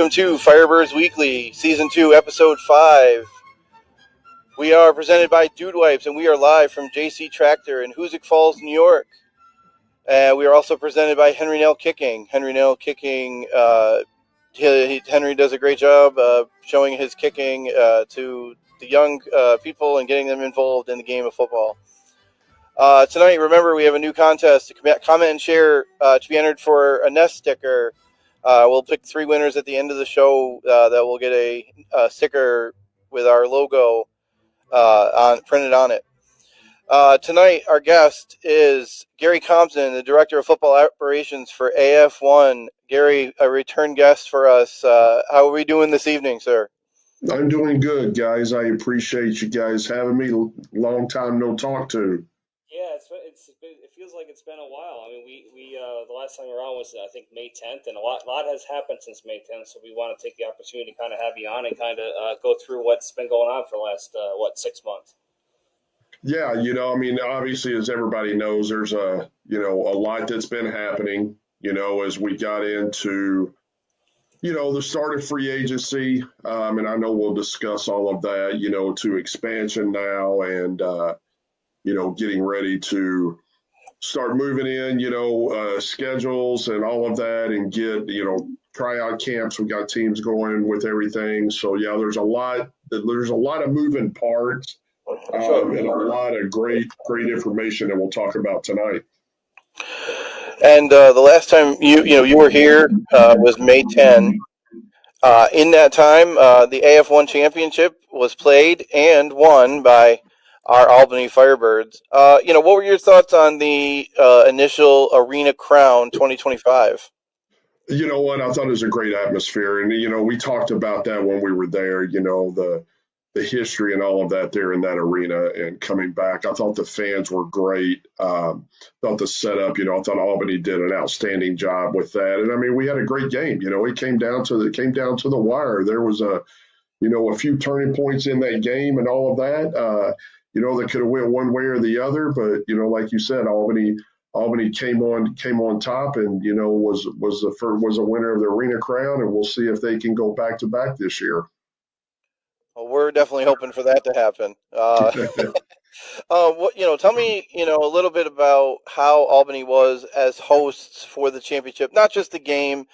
welcome to Firebirds Weekly, Season 2, Episode 5. We are presented by Dude Wipes, and we are live from JC Tractor in Hoosick Falls, New York. We are also presented by Henry Nail Kicking. Henry Nail Kicking, Henry does a great job showing his kicking to the young people and getting them involved in the game of football. Tonight, remember, we have a new contest. Comment and share to be entered for a Nest sticker. We'll pick 3 winners at the end of the show that will get a sticker with our logo printed on it. Tonight, our guest is Gary Compton, the Director of Football Operations for AF1. Gary, a return guest for us. How are we doing this evening, sir? I'm doing good, guys. I appreciate you guys having me. Long time no talk to. Yeah, it feels like it's been a while. I mean, we the last time around was I think May 10th, and a lot has happened since May 10th. So we want to take the opportunity to kind of have you on and kind of go through what's been going on for the last 6 months. Yeah, I mean, obviously, as everybody knows, there's a lot that's been happening. As we got into the start of free agency, and I know we'll discuss all of that. To expansion now, and getting ready to start moving in, schedules and all of that, and get, tryout camps. We got teams going with everything. So yeah, there's a lot of moving parts, and a lot of great information that we'll talk about tonight. And the last time you were here was May 10. In that time, the AF1 championship was played and won by our Albany Firebirds. What were your thoughts on the initial Arena Crown 2025? You know what? I thought it was a great atmosphere. And, we talked about that when we were there, the history and all of that there in that arena and coming back. I thought the fans were great. Thought the setup, I thought Albany did an outstanding job with that. And I mean, we had a great game. It came down to the wire. There was a few turning points in that game and all of that. That could have went one way or the other, but like you said, Albany came on top, and was a winner of the Arena Crown, and we'll see if they can go back to back this year. Well, we're definitely hoping for that to happen. Tell me, a little bit about how Albany was as hosts for the championship, not just the game,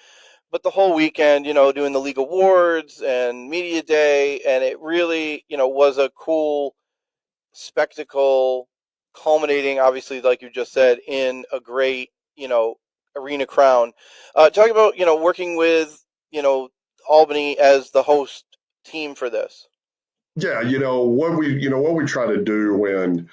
but the whole weekend, doing the league awards and media day. And it really, was a cool spectacle, culminating, obviously, like you just said, in a great, Arena Crown. Talk about, working with, Albany as the host team for this. Yeah, what we try to do when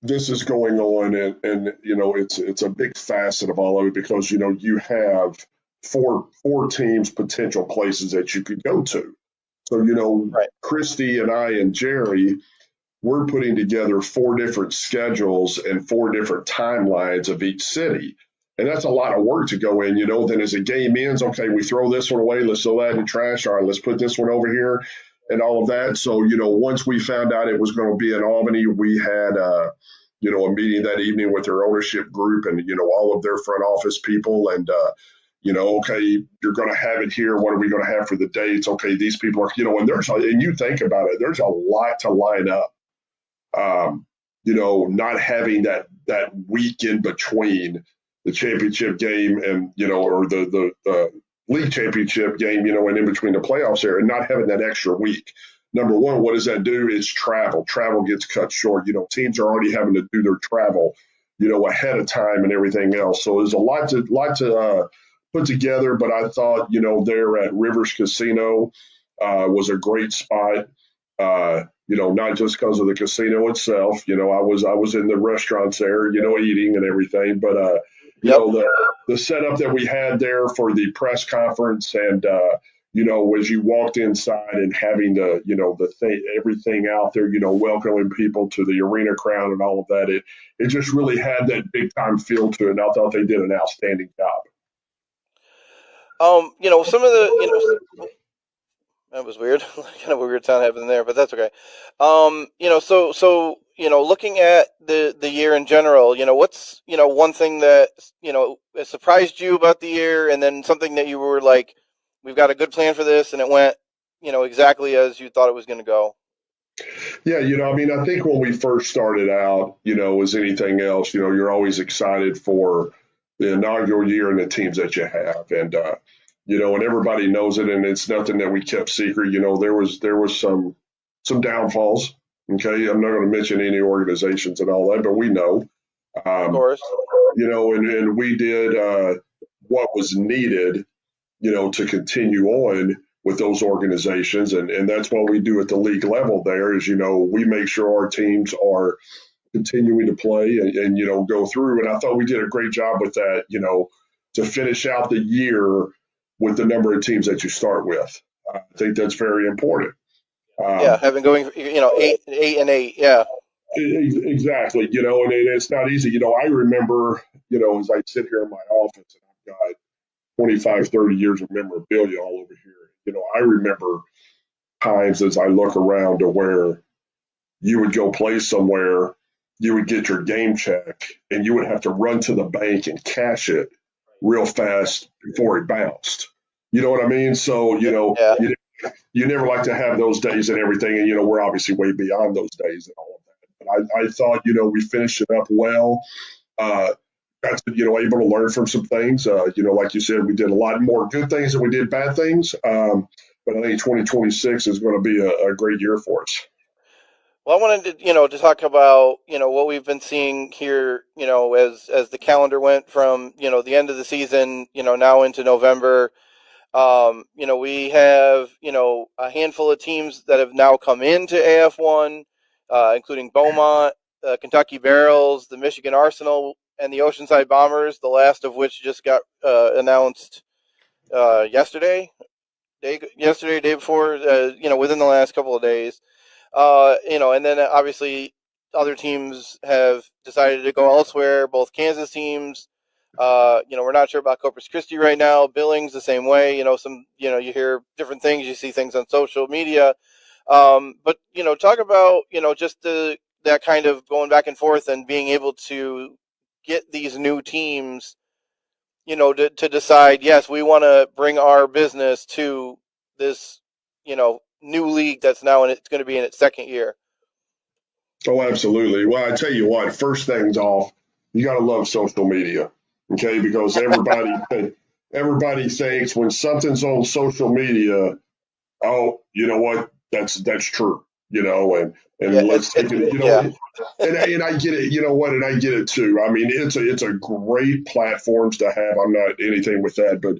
this is going on, and it's a big facet of all of it, because you have four teams, potential places that you could go to. So right. Christy and I and Jerry, we're putting together 4 different schedules and 4 different timelines of each city. And that's a lot of work to go in, then as the game ends, okay, we throw this one away, let's throw that in the trash, all right, let's put this one over here and all of that. So, once we found out it was going to be in Albany, we had, a meeting that evening with their ownership group and, all of their front office people. And, okay, you're going to have it here. What are we going to have for the dates? Okay, these people are, and you think about it, there's a lot to line up. Not having that week in between the championship game and, or the league championship game, and in between the playoffs there, and not having that extra week. Number one, what does that do? Is travel. Travel gets cut short. Teams are already having to do their travel, ahead of time and everything else. So there's a lot to put together. But I thought, there at Rivers Casino was a great spot. Not just because of the casino itself. I was in the restaurants there, eating and everything. But the setup that we had there for the press conference, and as you walked inside and having everything out there, welcoming people to the Arena Crown and all of that, it just really had that big time feel to it. And I thought they did an outstanding job. Some of the that was weird. Kind of a weird sound happening there, but that's okay. Looking at the year in general, what's one thing that surprised you about the year, and then something that you were like, we've got a good plan for this, and it went, exactly as you thought it was going to go. Yeah, I mean, I think when we first started out, as anything else, you're always excited for the inaugural year and the teams that you have, and everybody knows it, and it's nothing that we kept secret. There was some downfalls. Okay, I'm not going to mention any organizations and all that, but we know, Of course. and we did what was needed, to continue on with those organizations. And that's what we do at the league level there is, we make sure our teams are continuing to play and go through. And I thought we did a great job with that, to finish out the year with the number of teams that you start with. I think that's very important. Yeah, having going, 8-8. Yeah. Exactly. And it's not easy. I remember, as I sit here in my office and I've got 25, 30 years of memorabilia all over here. I remember times as I look around to where you would go play somewhere, you would get your game check, and you would have to run to the bank and cash it real fast before it bounced. You know what I mean? So, Yeah. you never like to have those days and everything. And, we're obviously way beyond those days and all of that. But I thought, we finished it up well. Got to, able to learn from some things. Like you said, we did a lot more good things than we did bad things. But I think 2026 is going to be a great year for us. Well, I wanted to, to talk about, what we've been seeing here, as the calendar went from, the end of the season, now into November. We have, a handful of teams that have now come into AF1, including Beaumont, Kentucky Barrels, the Michigan Arsenal, and the Oceanside Bombers, the last of which just got announced yesterday, day before, within the last couple of days. And then obviously other teams have decided to go elsewhere, both Kansas teams. We're not sure about Corpus Christi right now. Billings the same way. You hear different things. You see things on social media. But talk about just that kind of going back and forth and being able to get these new teams, to decide, yes, we want to bring our business to this, new league that's now it's going to be in its second year. Oh, absolutely. Well, I tell you what, first things off, you got to love social media, okay? Because everybody thinks when something's on social media, oh, you know what, that's true, and Yeah, let's take it, yeah. and I get it, and I get it too. I mean, it's a great platforms to have. I'm not anything with that, but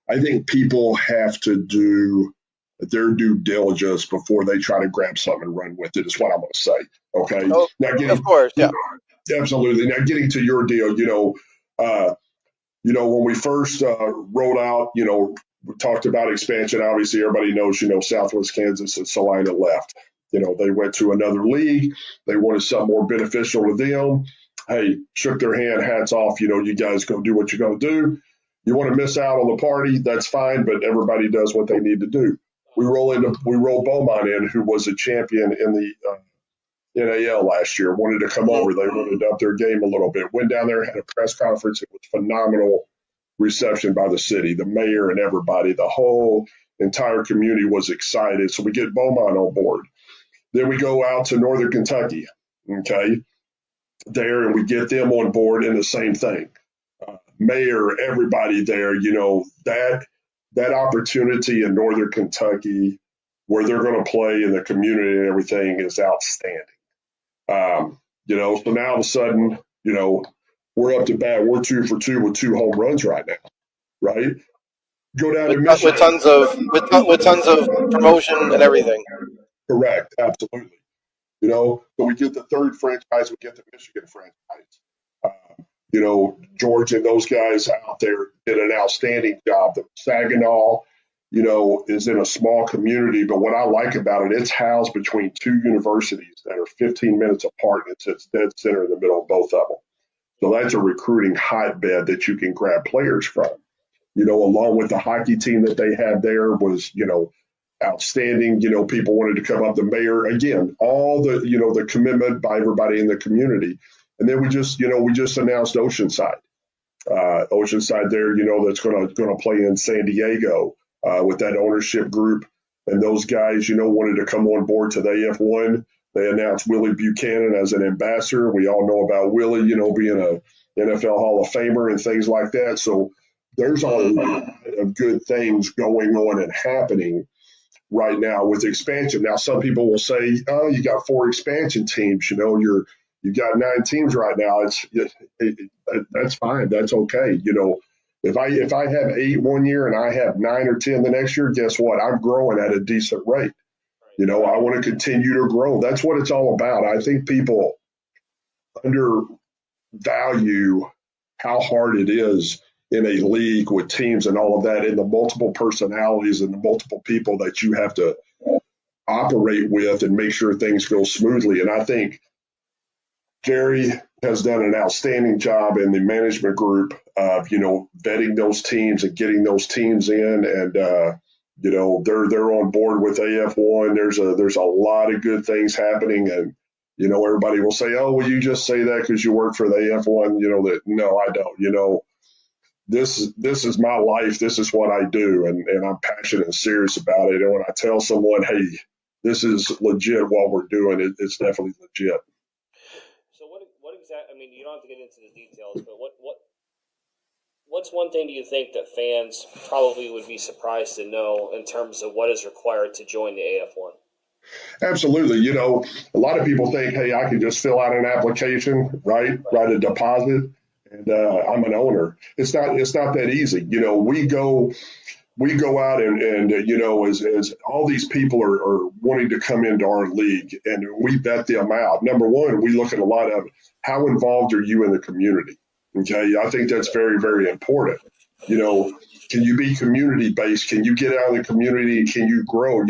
I think people have to do their due diligence before they try to grab something and run with it, is what I'm going to say. Okay. Oh, Now, of course, yeah. Absolutely. Now, getting to your deal, when we first rolled out, we talked about expansion. Obviously, everybody knows, Southwest Kansas and Salina left. They went to another league. They wanted something more beneficial to them. Hey, shook their hand, hats off. You guys go do what you're going to do. You want to miss out on the party, that's fine, but everybody does what they need to do. We roll Beaumont in, who was a champion in the NAL last year, wanted to come over. They wanted to up their game a little bit. Went down there, had a press conference. It was phenomenal reception by the city, the mayor and everybody. The whole entire community was excited. So we get Beaumont on board. Then we go out to Northern Kentucky, okay, there, and we get them on board in the same thing. Mayor, everybody there, that opportunity in Northern Kentucky where they're going to play in the community and everything is outstanding. So now all of a sudden, we're up to bat. We're 2 for 2 with 2 home runs right now, right? Go down to Michigan. With tons of promotion and everything. Correct. Absolutely. So we get the third franchise, we get the Michigan franchise. George and those guys out there did an outstanding job. The Saginaw, is in a small community, but what I like about it, it's housed between 2 universities that are 15 minutes apart, and it sits dead center in the middle of both of them. So that's a recruiting hotbed that you can grab players from. Along with the hockey team that they had there was, outstanding. People wanted to come up. The mayor, again, all the, the commitment by everybody in the community. And then we just announced Oceanside. Oceanside there, that's going to play in San Diego. with that ownership group. And those guys, wanted to come on board to the AF1. They announced Willie Buchanan as an ambassador. We all know about Willie, being a NFL Hall of Famer and things like that. So there's a lot of good things going on and happening right now with expansion. Now, some people will say, "Oh, you got 4 expansion teams. You've got 9 teams right now. That's fine. That's okay. If I have 8 one year and I have 9 or 10 the next year, guess what? I'm growing at a decent rate. I want to continue to grow. That's what it's all about. I think people undervalue how hard it is in a league with teams and all of that, and the multiple personalities and the multiple people that you have to operate with and make sure things go smoothly. And I think Jerry has done an outstanding job in the management group of, vetting those teams and getting those teams in, and they're on board with AF1. There's a lot of good things happening, and everybody will say, "Oh, well, you just say that because you work for the AF1." That no, I don't. This is my life. This is what I do, and I'm passionate and serious about it. And when I tell someone, "Hey, this is legit what we're doing," it's definitely legit. So what exactly? I mean, you don't have to get into the details, but what's one thing do you think that fans probably would be surprised to know in terms of what is required to join the AF1? Absolutely. A lot of people think, "Hey, I can just fill out an application, right? Write a deposit, and I'm an owner." It's not that easy. We go out and as all these people are wanting to come into our league, and we vet them out. Number one, we look at a lot of how involved are you in the community. Okay, I think that's very, very important. Can you be community based? Can you get out in the community? Can you grow?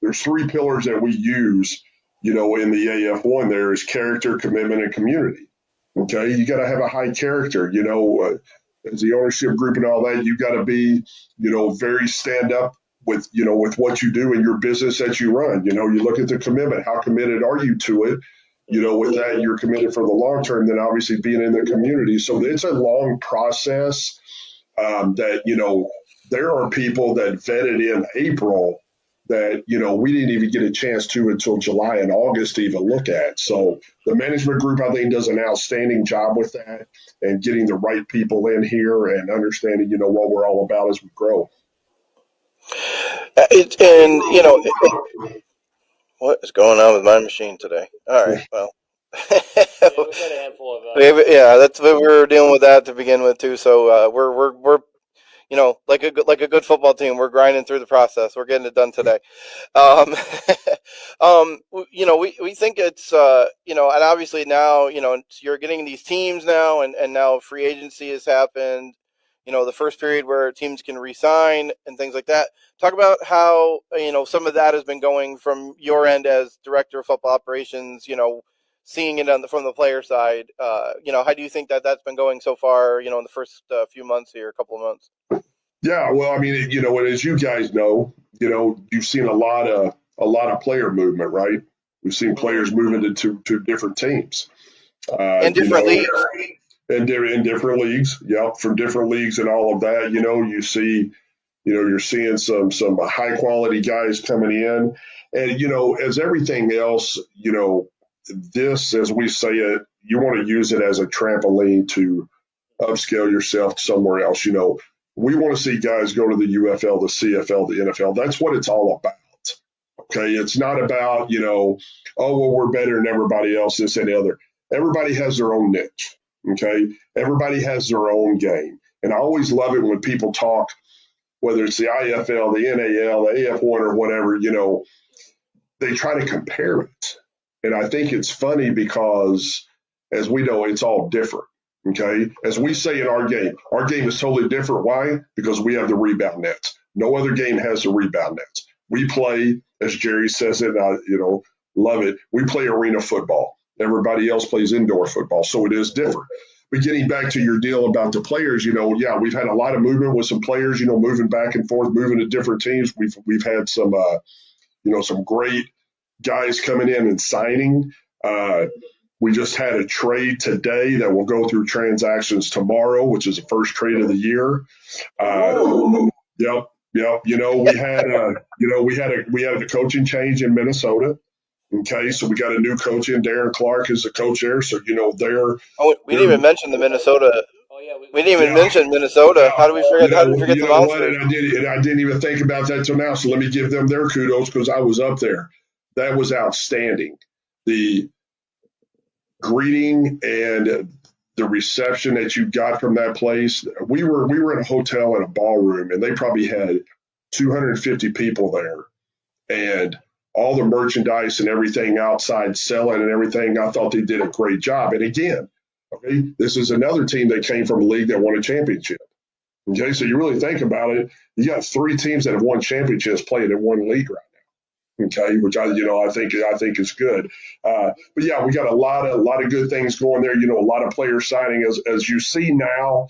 There's 3 pillars that we use, in the AF1. There is character, commitment, and community. Okay, you got to have a high character. As the ownership group and all that, you got to be, very stand up with, with what you do in your business that you run. You look at the commitment. How committed are you to it? With that, you're committed for the long term, then obviously being in the community. So it's a long process that, there are people that vetted in April that, we didn't even get a chance to until July and August to even look at. So the management group, I think, does an outstanding job with that and getting the right people in here and understanding, what we're all about as we grow. What is going on with my machine today? All right, well. We've got a handful of. That's what we were dealing with that to begin with too. So we're like a good football team, we're grinding through the process. We're getting it done today. We think it's and obviously now you're getting these teams now, and now free agency has happened. The first period where teams can re-sign and things like that. Talk about how some of that has been going from your end as director of football operations. Seeing it from the player side, how do you think that's been going so far, in the first few months here, a couple of months? Yeah, well, I mean, and as you guys know, you've seen a lot of player movement, right? We've seen players moving to different teams. In different leagues. In different leagues, yeah, from different leagues and all of that. You see, you're seeing some high quality guys coming in. And, as everything else, this, as we say it, you want to use it as a trampoline to upscale yourself somewhere else. We want to see guys go to the UFL, the CFL, the NFL. That's what it's all about. Okay. It's not about, oh, well, we're better than everybody else, this and the other. Everybody has their own niche. Okay. Everybody has their own game. And I always love it when people talk, whether it's the IFL, the NAL, the AF1 or whatever, they try to compare it. And I think it's funny because, as we know, it's all different. Okay. As we say in our game is totally different. Why? Because we have the rebound nets. No other game has the rebound nets. We play, as Jerry says it, love it. We play arena football. Everybody else plays indoor football. So it is different. But getting back to your deal about the players, we've had a lot of movement with some players, moving back and forth, moving to different teams. We've had some, some great guys coming in and signing. We just had a trade today that will go through transactions tomorrow, which is the first trade of the year. Yep. Yeah, we had a coaching change in Minnesota. Okay, so we got a new coach in. Darren Clark is the coach there. So We didn't even mention the Minnesota. Oh yeah, We didn't even yeah, mention Minnesota. yeah. How do we forget? How did we forget You the know what? monsters? And I didn't even think about that till now. So let me give them their kudos because I was up there. That was outstanding. The greeting and the reception that you got from that place. We were in a hotel in a ballroom, and they probably had 250 people there, and all the merchandise and everything outside selling and everything. I thought they did a great job. And again, okay, this is another team that came from a league that won a championship. Okay, so you really think about it, you got three teams that have won championships playing in one league right now. Okay, which I think is good. But yeah, we got a lot of good things going there. A lot of players signing as you see now.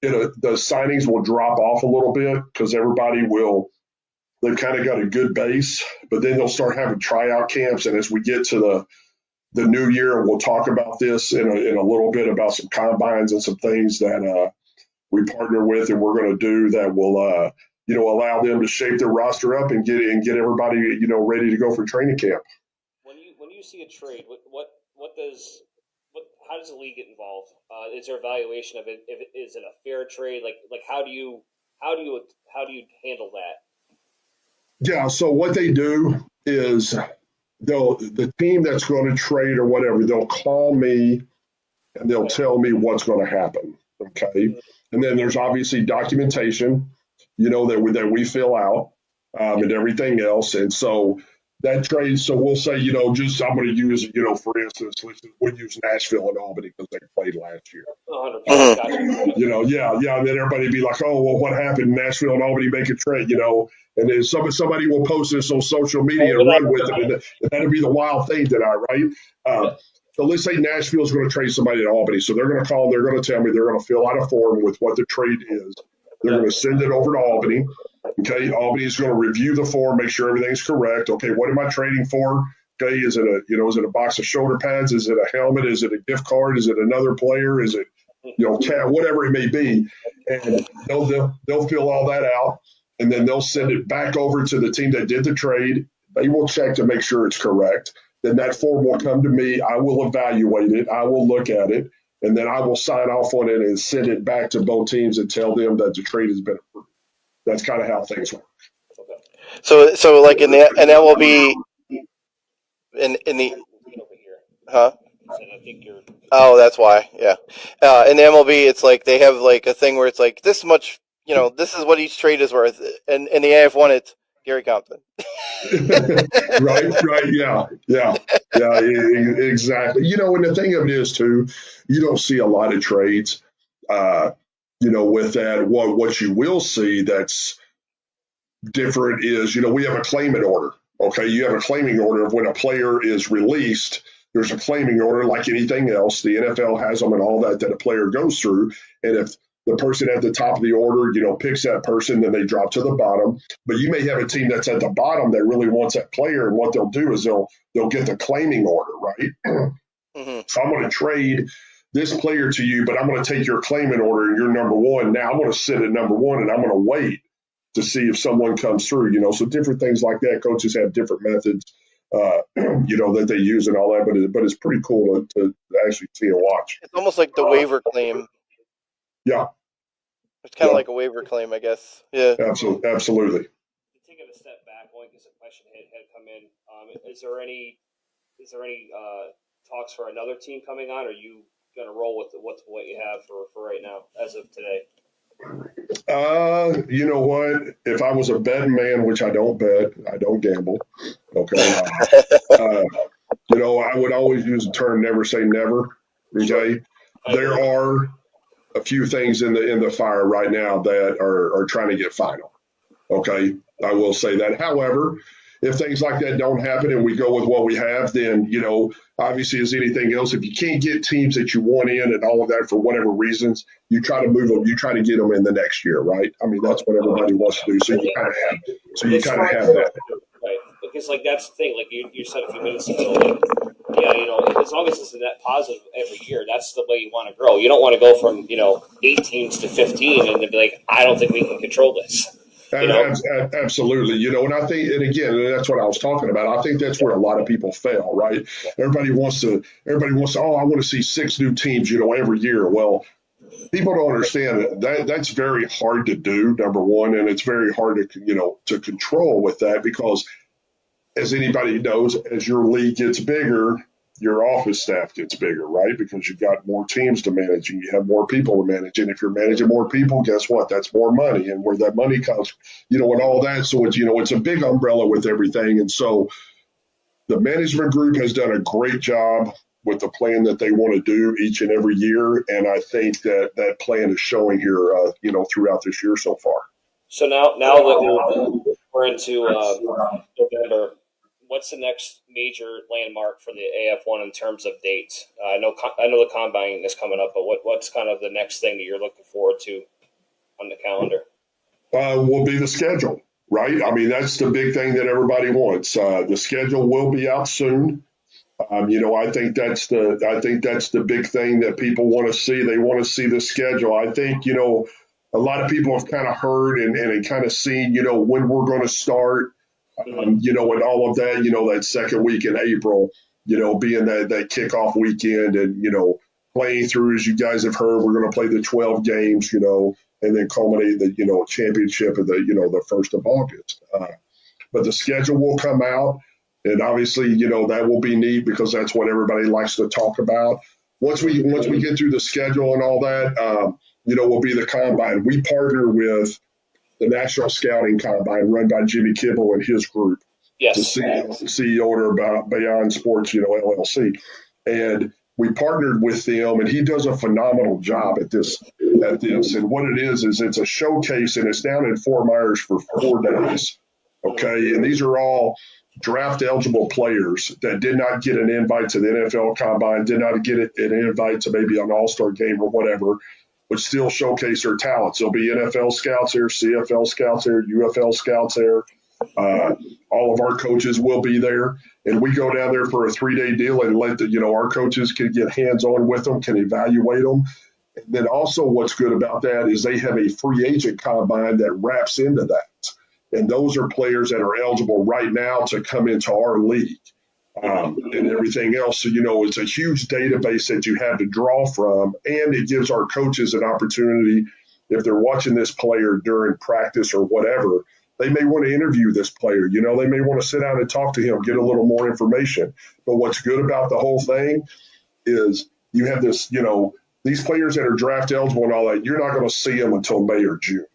The signings will drop off a little bit because they've kind of got a good base, but then they'll start having tryout camps. And as we get to the new year, and we'll talk about this in a little bit about some combines and some things that we partner with and we're going to do that will allow them to shape their roster up and get everybody ready to go for training camp. When you see a trade, how does the league get involved? Is there evaluation of it? Is it a fair trade? Like how do you handle that? Yeah. So what they do is the team that's going to trade or whatever, they'll call me and they'll tell me what's going to happen. Okay. And then there's obviously documentation, that we fill out and everything else. And so that trade, so we'll say, I'm going to use, for instance, we'll use Nashville and Albany because they played last year. 100%. Gotcha. Yeah. And then everybody be like, oh, well, what happened? Nashville and Albany make a trade, and then somebody will post this on social media and run with it. And that'll be the wild thing tonight, right? So let's say Nashville's going to trade somebody to Albany. So they're going to call, they're going to tell me, they're going to fill out a form with what the trade is. They're going to send it over to Albany. Okay, Albany is going to review the form, make sure everything's correct. Okay, what am I trading for? Okay, is it a box of shoulder pads? Is it a helmet? Is it a gift card? Is it another player? Is it, whatever it may be? And they'll fill all that out, and then they'll send it back over to the team that did the trade. They will check to make sure it's correct. Then that form will come to me. I will evaluate it. I will look at it, and then I will sign off on it and send it back to both teams and tell them that the trade has been approved. That's kind of how things work. So like and that will be in the huh? Oh, that's why. Yeah. In the MLB, it's like they have like a thing where it's like this much. This is what each trade is worth. And in the AF1, it's Gary Compton. Right. Yeah. Exactly. And the thing of it is too, you don't see a lot of trades. With that, what you will see that's different is, we have a claimant order. Okay, you have a claiming order of when a player is released. There's a claiming order like anything else. The NFL has them and all that a player goes through. And if the person at the top of the order, picks that person, then they drop to the bottom. But you may have a team that's at the bottom that really wants that player, and what they'll do is they'll get the claiming order, right? Mm-hmm. So I'm going to trade this player to you, but I'm going to take your claimant order and you're number one. Now I'm going to sit at number one and I'm going to wait to see if someone comes through, so different things like that. Coaches have different methods, that they use and all that, but it's pretty cool to actually see and watch. It's almost like the waiver claim. Yeah. It's kind of like a waiver claim, I guess. Yeah. Absolutely. Taking a step back, only because a question had come in. Is there any talks for another team coming on, or are you going to roll with what you have for right now as of today? You know what? If I was a betting man, which I don't bet, I don't gamble. Okay. I would always use the term never say never. Okay. There are a few things in the fire right now that are trying to get final. Okay. I will say that. However, if things like that don't happen and we go with what we have, then, obviously as anything else, if you can't get teams that you want in and all of that for whatever reasons, you try to move them, you try to get them in the next year, right? I mean, that's what everybody wants to do. So you kind of have that. Right. Because that's the thing, like you said a few minutes ago, as long as it's a net positive every year, that's the way you want to grow. You don't want to go from, 8 teams to 15 and then be like, I don't think we can control this. Absolutely. And I think, and again, and that's what I was talking about. I think that's where a lot of people fail, right? Yeah. Everybody wants to, oh, I want to see 6 new teams, every year. Well, people don't understand that that's very hard to do, number one, and it's very hard to control with that because as anybody knows, as your league gets bigger, your office staff gets bigger, right? Because you've got more teams to manage and you have more people to manage. And if you're managing more people, guess what? That's more money. And where that money comes, and all that. So it's a big umbrella with everything. And so the management group has done a great job with the plan that they want to do each and every year. And I think that plan is showing here, throughout this year so far. So now that we're into November, what's the next major landmark for the AF1 in terms of dates? I know the combine is coming up, but what's kind of the next thing that you're looking forward to on the calendar? Will be the schedule, right? I mean, that's the big thing that everybody wants. The schedule will be out soon. I think that's the big thing that people want to see. They want to see the schedule. I think, a lot of people have kind of heard and kind of seen, when we're going to start, and all of that, that second week in April, being that kickoff weekend and, playing through, as you guys have heard, we're going to play the 12 games, and then culminate the, championship of the 1st of August. But the schedule will come out. And obviously, that will be neat because that's what everybody likes to talk about. Once we get through the schedule and all that, will be the combine. We partner with the National Scouting Combine run by Jimmy Kibble and his group. Yes. The CEO of Beyond Sports, LLC. And we partnered with them, and he does a phenomenal job at this. And what it is it's a showcase, and it's down in Fort Myers for 4 days. Okay, and these are all draft eligible players that did not get an invite to the NFL Combine, did not get an invite to maybe an All-Star game or whatever, but still showcase their talents. There'll be NFL scouts there, CFL scouts there, UFL scouts there. All of our coaches will be there, and we go down there for a 3-day deal and let our coaches can get hands-on with them, can evaluate them. And then also what's good about that is they have a free agent combine that wraps into that. And those are players that are eligible right now to come into our league and everything else. So, it's a huge database that you have to draw from, and it gives our coaches an opportunity, if they're watching this player during practice or whatever, they may want to interview this player. They may want to sit down and talk to him, get a little more information. But what's good about the whole thing is you have this, these players that are draft eligible and all that, you're not going to see them until May or June.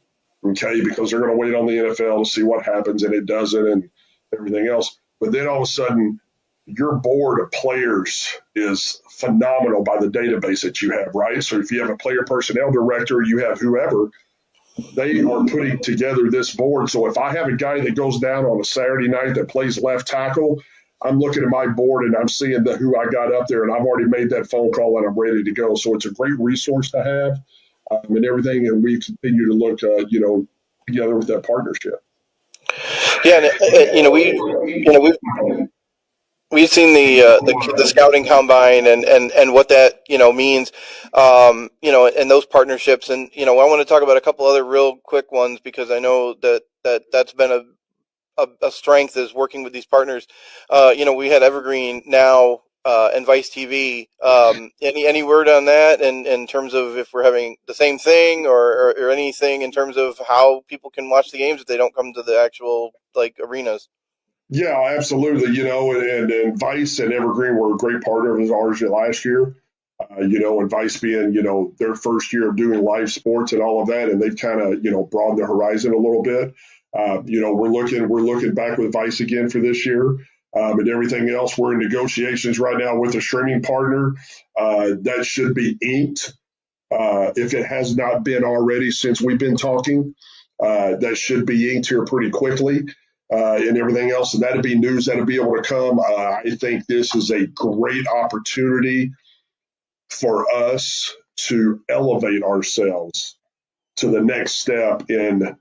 Okay, because they're going to wait on the NFL to see what happens, and it doesn't, and everything else. But then all of a sudden, your board of players is phenomenal by the database that you have, right? So if you have a player personnel director, you have whoever, they are putting together this board. So if I have a guy that goes down on a Saturday night that plays left tackle, I'm looking at my board and I'm seeing who I got up there, and I've already made that phone call and I'm ready to go. So it's a great resource to have. And everything, and we continue to look, together with that partnership. Yeah, and, we've seen the scouting combine and what that means, and those partnerships, and I want to talk about a couple other real quick ones because I know that's been a strength is working with these partners. We had Evergreen now. And Vice TV. Any word on that in terms of if we're having the same thing or anything in terms of how people can watch the games if they don't come to the actual arenas? Yeah, absolutely. And Vice and Evergreen were a great partner of ours last year. And Vice being, their first year of doing live sports and all of that, and they've kind of, broadened the horizon a little bit. We're looking back with Vice again for this year. And everything else, we're in negotiations right now with a streaming partner that should be inked if it has not been already since we've been talking. That should be inked here pretty quickly and everything else. And that'd be news that'll be able to come. I think this is a great opportunity for us to elevate ourselves to the next step in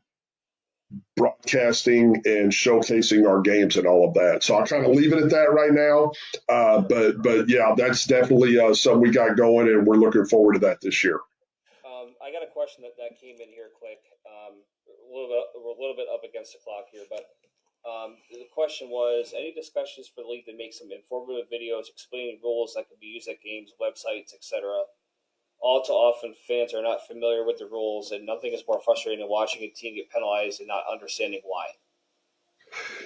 broadcasting and showcasing our games and all of that. So I'll kind of leave it at that right now. But yeah, that's definitely something we got going, and we're looking forward to that this year. I got a question that came in here quick. little bit up against the clock here, but the question was: any discussions for the league that make some informative videos explaining rules that can be used at games, websites, etc. All too often, fans are not familiar with the rules, and nothing is more frustrating than watching a team get penalized and not understanding why.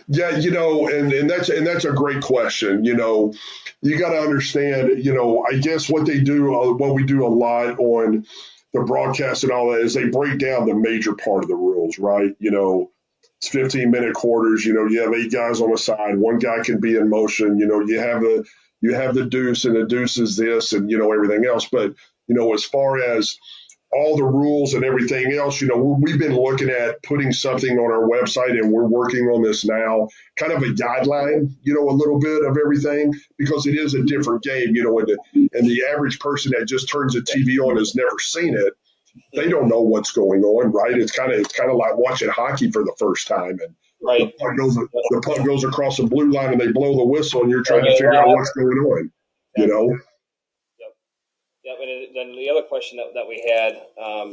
Yeah, and that's a great question. You got to understand. I guess what they do, what we do a lot on the broadcast and all that, is they break down the major part of the rules, right? It's 15-minute quarters. You have 8 guys on the side. One guy can be in motion. You have the deuce, and the deuce is this, and everything else. But as far as all the rules and everything else, we've been looking at putting something on our website, and we're working on this now, kind of a guideline, a little bit of everything, because it is a different game, and the average person that just turns the TV on has never seen it. They don't know what's going on, right? It's kind of like watching hockey for the first time, and right. the puck goes across the blue line, and they blow the whistle, and you're trying to figure out what's going on, Yep, and then the other question that we had,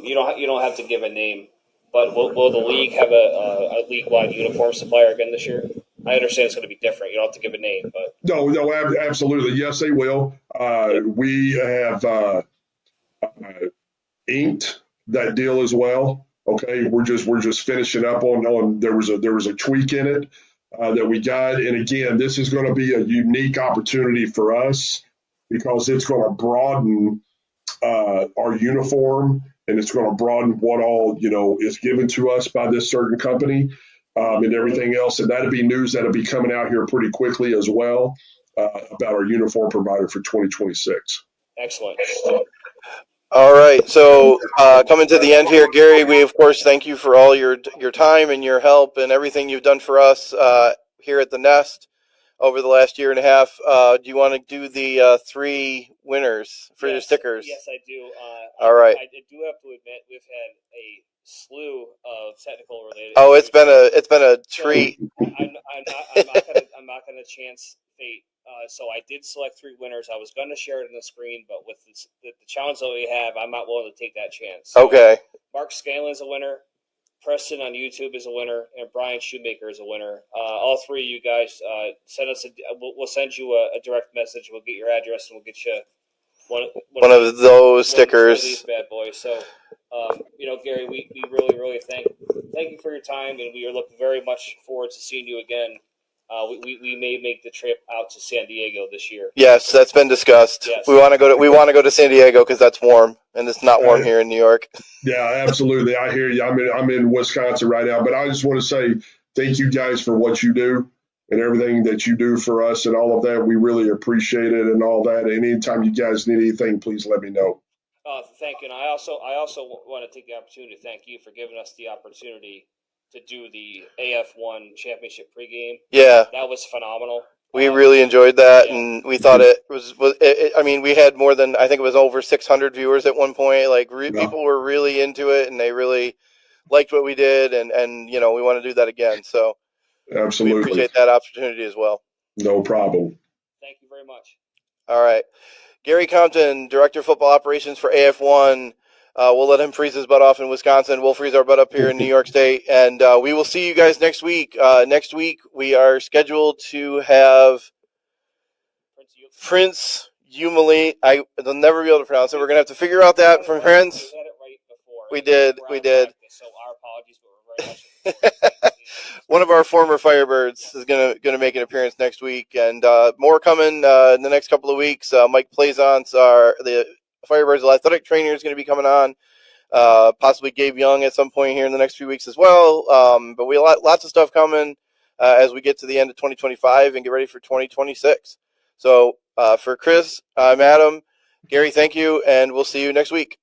you don't have to give a name, but will the league have a league-wide uniform supplier again this year? I understand it's going to be different. You don't have to give a name, but no, absolutely, yes, they will. We have inked that deal as well. Okay, we're just finishing up on. There was a tweak in it that we got, and again, this is going to be a unique opportunity for us because it's going to broaden our uniform, and it's going to broaden what all is given to us by this certain company and everything else. And that'll be news that'll be coming out here pretty quickly as well about our uniform provider for 2026. Excellent. All right, so coming to the end here, Gary, we of course thank you for all your time and your help and everything you've done for us here at the Nest over the last year and a half. Do you want to do the 3 winners for your stickers? Yes, I do. All right. I do have to admit we've had a slew of technical related. Oh, it's been a treat. So I'm not gonna chance fate. So I did select 3 winners. I was going to share it on the screen, but with the challenge that we have, I'm not willing to take that chance. So okay. Mark Scanlon's a winner. Preston on YouTube is a winner, and Brian Shoemaker is a winner. All 3 of you guys send us we'll send you a direct message. We'll get your address, and we'll get you one of those stickers. One of these bad boys. So, Gary, we really, really thank you for your time, and we are looking very much forward to seeing you again. We may make the trip out to San Diego this year. Yes, that's been discussed. Yes. We want to go to San Diego because that's warm, and it's not warm here in New York. Yeah, absolutely. I hear you. I'm in Wisconsin right now, but I just want to say thank you guys for what you do and everything that you do for us and all of that. We really appreciate it and all that. And anytime you guys need anything, please let me know. Thank you. And I also want to take the opportunity to thank you for giving us the opportunity to do the AF1 championship pregame. Yeah. That was phenomenal. We really enjoyed that, and we thought it was I mean, we had more than, I think it was over 600 viewers at one point. Like, people were really into it, and they really liked what we did, and we want to do that again. So absolutely, we appreciate that opportunity as well. No problem. Thank you very much. All right. Gary Compton, Director of Football Operations for AF1. We'll let him freeze his butt off in Wisconsin. We'll freeze our butt up here in New York State. And we will see you guys next week. Next week, we are scheduled to have Prince Umali. I'll never be able to pronounce it. We're going to have to figure out that from Prince. We did. So our apologies, but we're very much. One of our former Firebirds is going to make an appearance next week. And more coming in the next couple of weeks. Mike Plaisance, the Firebirds athletic trainer, is going to be coming on. Possibly Gabe Young at some point here in the next few weeks as well. But we have lots of stuff coming as we get to the end of 2025 and get ready for 2026. So for Chris, I'm Adam. Gary, thank you, and we'll see you next week.